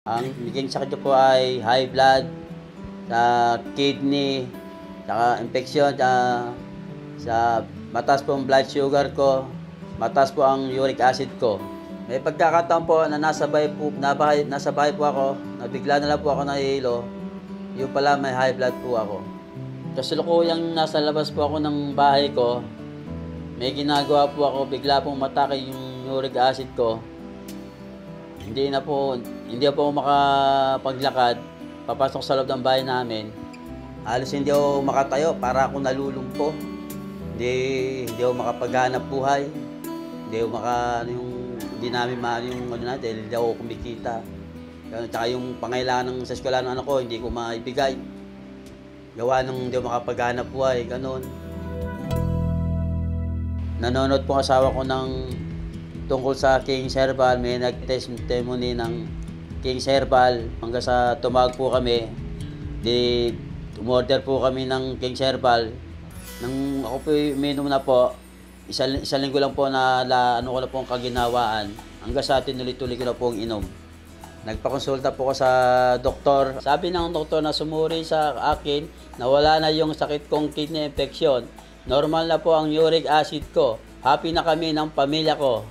Ang naging sakit ko po ay high blood, sa kidney, saka infeksyon, sa mataas po ang blood sugar ko, mataas po ang uric acid ko. May pagkakataon po na nasa bahay po ako, nabigla na lang po ako nahihilo, yung pala may high blood po ako. Kasalukuyang nasa labas po ako ng bahay ko, may ginagawa po ako, bigla pong matake yung uric acid ko. Hindi ako makapaglakad, papasok sa loob ng bahay namin. Halos hindi ako makatayo, para ako nalulumpo. Hindi ako makapaghanap buhay. Hindi namin maano yung dahil hindi ako kumikita. Tsaka yung pangailangan sa eskwela ng anak ko, hindi ko maibigay. Gawa nung hindi ako makapaghanap buhay, ganun. Nanonood po asawa ko ng tungkol sa King's Herbal, may nag-testimony ng King's Herbal. Hanggang sa tumawag po kami, umorder po kami ng King's Herbal. Nang ako po uminom na po, isang linggo lang po ano ko na po ang kaginawaan. Hanggang sa tinuloy-tuloy ko na po ang inom. Nagpakonsulta po ko sa doktor. Sabi ng doktor na sumuri sa akin na wala na yung sakit kong kidney infection. Normal na po ang uric acid ko. Happy na kami ng pamilya ko.